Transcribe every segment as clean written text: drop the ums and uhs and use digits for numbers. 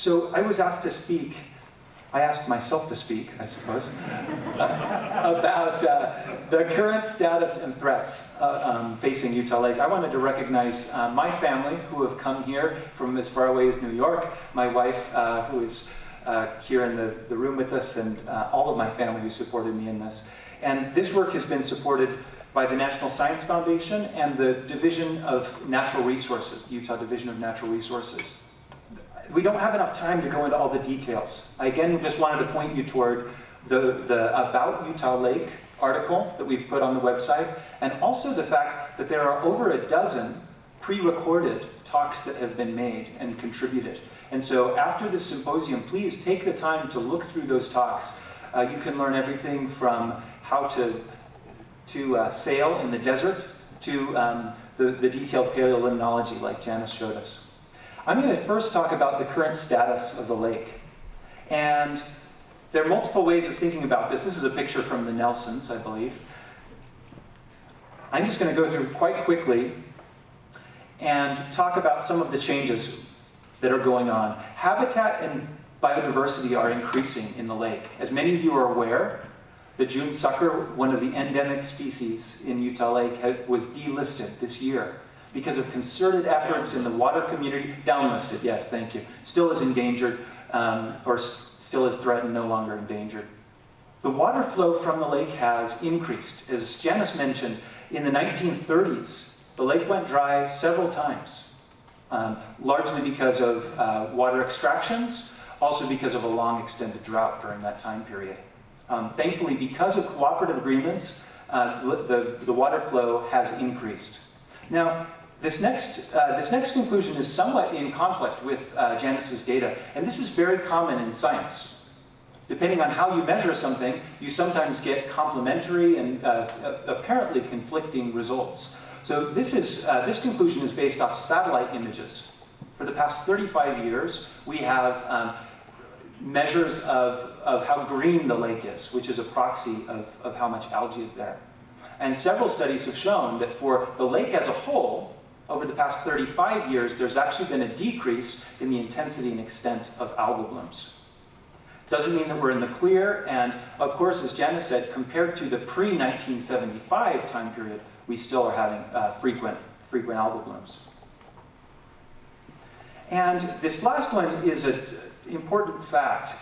So I was asked to speak, I asked myself to speak, I suppose, about the current status and threats facing Utah Lake. I wanted to recognize my family who have come here from as far away as New York, my wife who is here in the room with us, and all of my family who supported me in this. And this work has been supported by the National Science Foundation and the Division of Natural Resources, the Utah Division of Natural Resources. We don't have enough time to go into all the details. I again just wanted to point you toward the About Utah Lake article that we've put on the website, and also the fact that there are over a dozen pre-recorded talks that have been made and contributed. And so after this symposium, please take the time to look through those talks. You can learn everything from how to sail in the desert to the detailed paleolimnology like Janice showed us. I'm going to first talk about the current status of the lake. And there are multiple ways of thinking about this. This is a picture from the Nelsons, I believe. I'm just going to go through quite quickly and talk about some of the changes that are going on. Habitat and biodiversity are increasing in the lake. As many of you are aware, the June sucker, one of the endemic species in Utah Lake, was delisted this year because of concerted efforts in the water community. Downlisted, yes, thank you. Still is endangered, or still is threatened, no longer endangered. The water flow from the lake has increased. As Janice mentioned, in the 1930s, the lake went dry several times, largely because of water extractions, also because of a long extended drought during that time period. Thankfully, because of cooperative agreements, the water flow has increased. Now, this next conclusion is somewhat in conflict with Janice's data, and this is very common in science. Depending on how you measure something, you sometimes get complementary and apparently conflicting results. So this conclusion is based off satellite images. For the past 35 years, we have measures of how green the lake is, which is a proxy of how much algae is there. And several studies have shown that for the lake as a whole, over the past 35 years, there's actually been a decrease in the intensity and extent of algal blooms. Doesn't mean that we're in the clear, and of course, as Janice said, compared to the pre-1975 time period, we still are having frequent algal blooms. And this last one is an important fact.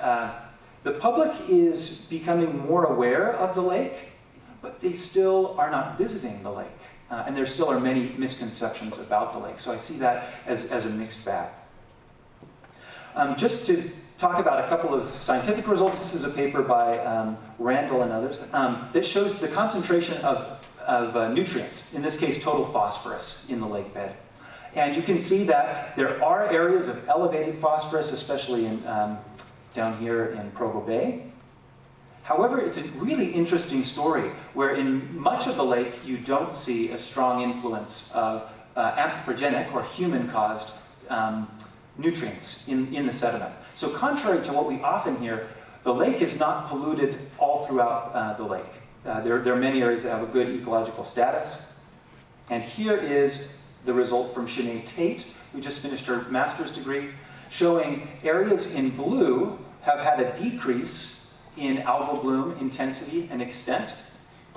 The public is becoming more aware of the lake, but they still are not visiting the lake. And there still are many misconceptions about the lake. So I see that as a mixed bag. Just to talk about a couple of scientific results, this is a paper by Randall and others that shows the concentration of nutrients, in this case total phosphorus, in the lake bed. And you can see that there are areas of elevated phosphorus, especially down here in Provo Bay. However, it's a really interesting story where in much of the lake you don't see a strong influence of anthropogenic or human-caused nutrients in the sediment. So contrary to what we often hear, the lake is not polluted all throughout the lake. There are many areas that have a good ecological status. And here is the result from Sinead Tate, who just finished her master's degree, showing areas in blue have had a decrease in algal bloom intensity and extent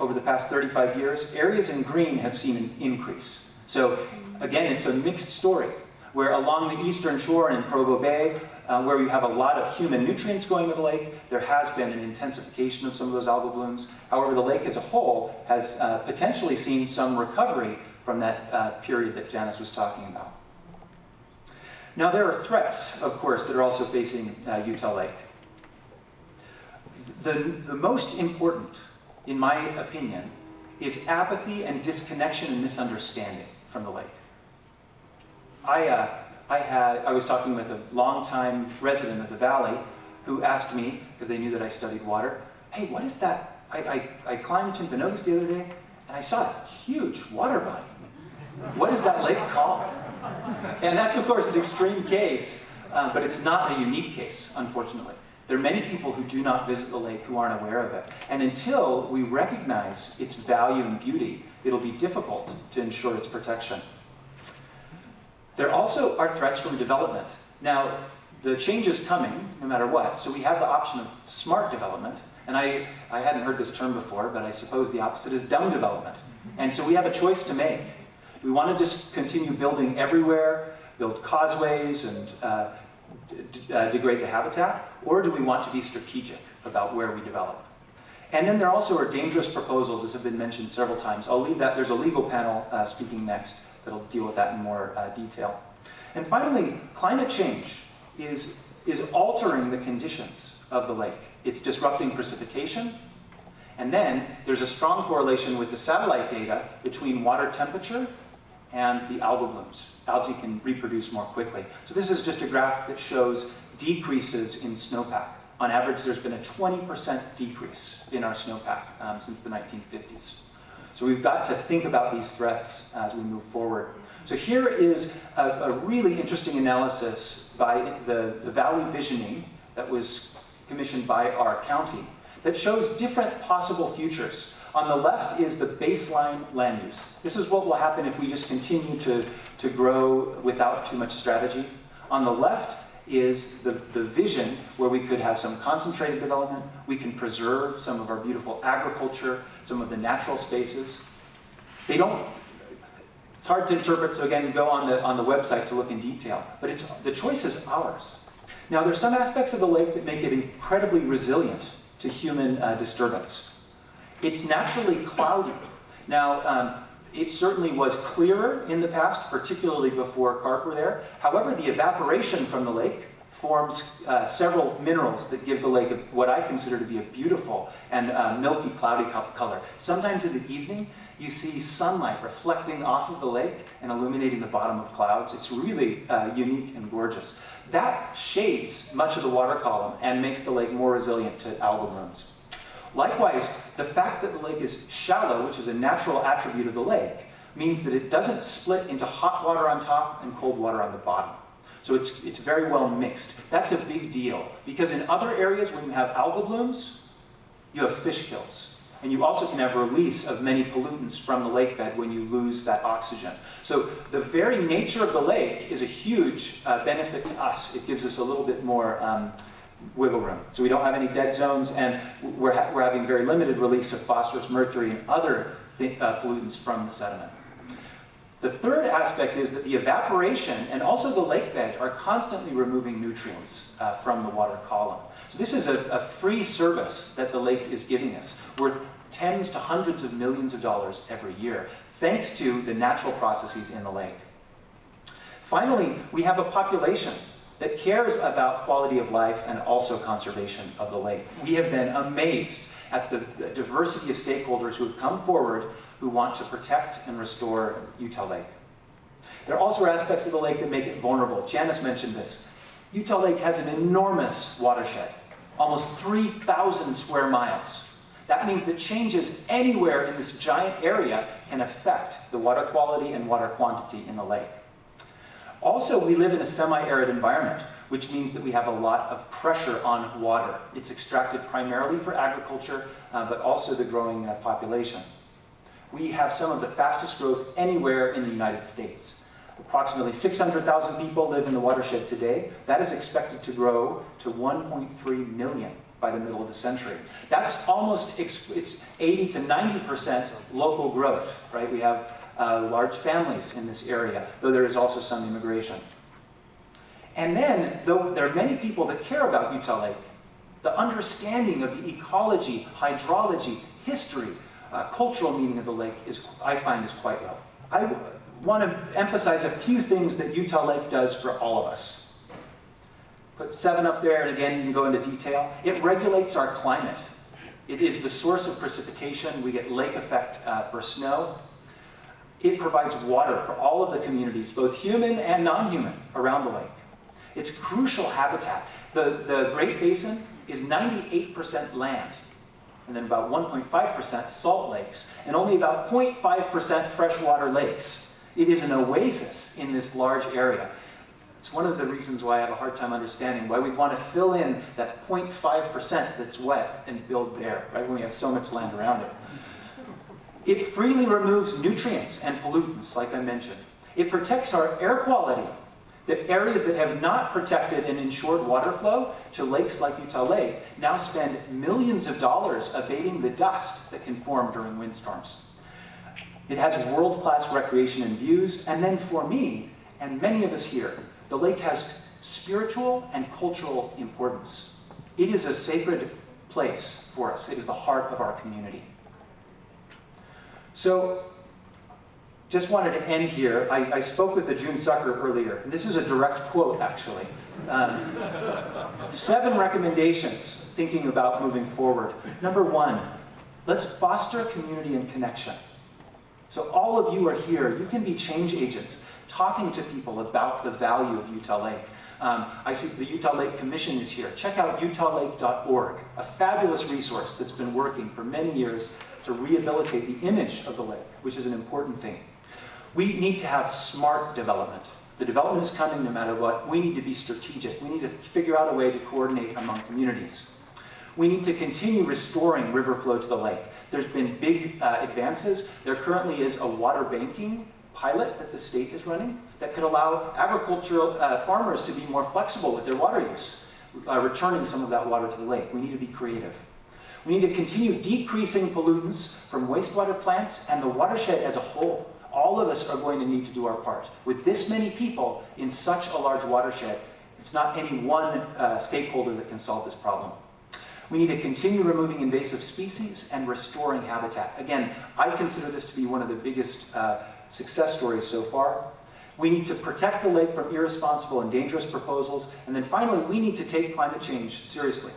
over the past 35 years. Areas in green have seen an increase. So again, it's a mixed story, where along the eastern shore in Provo Bay, where we have a lot of human nutrients going to the lake, there has been an intensification of some of those algal blooms. However, the lake as a whole has potentially seen some recovery from that period that Janice was talking about. Now, there are threats, of course, that are also facing Utah Lake. The most important, in my opinion, is apathy and disconnection and misunderstanding from the lake. I was talking with a longtime resident of the valley who asked me, because they knew that I studied water, hey, what is that? I climbed Timpanogos the other day, and I saw a huge water body. What is that lake called? And that's, of course, an extreme case, but it's not a unique case, unfortunately. There are many people who do not visit the lake who aren't aware of it. And until we recognize its value and beauty, it'll be difficult to ensure its protection. There also are threats from development. Now, the change is coming no matter what, so we have the option of smart development. And I hadn't heard this term before, but I suppose the opposite is dumb development. And so we have a choice to make. We want to just continue building everywhere, build causeways and degrade the habitat, or do we want to be strategic about where we develop? And then there also are dangerous proposals, as have been mentioned several times. I'll leave that. There's a legal panel speaking next that'll deal with that in more detail. And finally, climate change is altering the conditions of the lake. It's disrupting precipitation. And then there's a strong correlation with the satellite data between water temperature and the algal blooms. Algae can reproduce more quickly. So this is just a graph that shows decreases in snowpack. On average, there's been a 20% decrease in our snowpack since the 1950s. So we've got to think about these threats as we move forward. So here is a really interesting analysis by the Valley Visioning that was commissioned by our county that shows different possible futures. On the left is the baseline land use. This is what will happen if we just continue to grow without too much strategy. On the left is the vision where we could have some concentrated development. We can preserve some of our beautiful agriculture, some of the natural spaces. It's hard to interpret, so again, go on the website to look in detail. But the choice is ours. Now, there's some aspects of the lake that make it incredibly resilient to human disturbance. It's naturally cloudy. Now, it certainly was clearer in the past, particularly before carp were there. However, the evaporation from the lake forms several minerals that give the lake what I consider to be a beautiful and milky, cloudy color. Sometimes in the evening, you see sunlight reflecting off of the lake and illuminating the bottom of clouds. It's really unique and gorgeous. That shades much of the water column and makes the lake more resilient to algal blooms. Likewise, the fact that the lake is shallow, which is a natural attribute of the lake, means that it doesn't split into hot water on top and cold water on the bottom. So it's very well mixed. That's a big deal, because in other areas when you have algal blooms, you have fish kills. And you also can have release of many pollutants from the lake bed when you lose that oxygen. So the very nature of the lake is a huge benefit to us. It gives us a little bit more wiggle room. So we don't have any dead zones, and we're having very limited release of phosphorus, mercury, and other pollutants from the sediment. The third aspect is that the evaporation and also the lake bed are constantly removing nutrients from the water column. So this is a free service that the lake is giving us, worth tens to hundreds of millions of dollars every year, thanks to the natural processes in the lake. Finally, we have a population that cares about quality of life and also conservation of the lake. We have been amazed at the diversity of stakeholders who have come forward who want to protect and restore Utah Lake. There are also aspects of the lake that make it vulnerable. Janice mentioned this. Utah Lake has an enormous watershed, almost 3,000 square miles. That means that changes anywhere in this giant area can affect the water quality and water quantity in the lake. Also, we live in a semi-arid environment, which means that we have a lot of pressure on water. It's extracted primarily for agriculture, but also the growing population. We have some of the fastest growth anywhere in the United States. Approximately 600,000 people live in the watershed today. That is expected to grow to 1.3 million by the middle of the century. That's almost, it's 80 to 90% local growth, right? We have large families in this area, though there is also some immigration. And then, though there are many people that care about Utah Lake, the understanding of the ecology, hydrology, history, cultural meaning of the lake I find is quite low. I want to emphasize a few things that Utah Lake does for all of us. Put 7 up there, and again, you can go into detail. It regulates our climate. It is the source of precipitation. We get lake effect for snow. It provides water for all of the communities, both human and non-human, around the lake. It's crucial habitat. The Great Basin is 98% land, and then about 1.5% salt lakes, and only about 0.5% freshwater lakes. It is an oasis in this large area. It's one of the reasons why I have a hard time understanding why we'd want to fill in that 0.5% that's wet and build there, right, when we have so much land around it. It freely removes nutrients and pollutants, like I mentioned. It protects our air quality. The areas that have not protected and ensured water flow to lakes like Utah Lake now spend millions of dollars abating the dust that can form during windstorms. It has world-class recreation and views, and then for me, and many of us here, the lake has spiritual and cultural importance. It is a sacred place for us. It is the heart of our community. So, just wanted to end here. I spoke with the June Sucker earlier, and this is a direct quote, actually. 7 recommendations thinking about moving forward. Number 1, let's foster community and connection. So all of you are here. You can be change agents, talking to people about the value of Utah Lake. I see the Utah Lake Commission is here. Check out utahlake.org, a fabulous resource that's been working for many years to rehabilitate the image of the lake, which is an important thing. We need to have smart development. The development is coming no matter what. We need to be strategic. We need to figure out a way to coordinate among communities. We need to continue restoring river flow to the lake. There's been big advances. There currently is a water banking pilot that the state is running that could allow agricultural farmers to be more flexible with their water use, returning some of that water to the lake. We need to be creative. We need to continue decreasing pollutants from wastewater plants and the watershed as a whole. All of us are going to need to do our part. With this many people in such a large watershed, it's not any one stakeholder that can solve this problem. We need to continue removing invasive species and restoring habitat. Again, I consider this to be one of the biggest success stories so far. We need to protect the lake from irresponsible and dangerous proposals. And then finally, we need to take climate change seriously.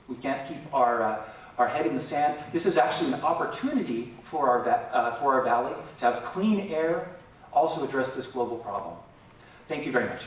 We can't keep our head in the sand. This is actually an opportunity for our valley to have clean air, also address this global problem. Thank you very much.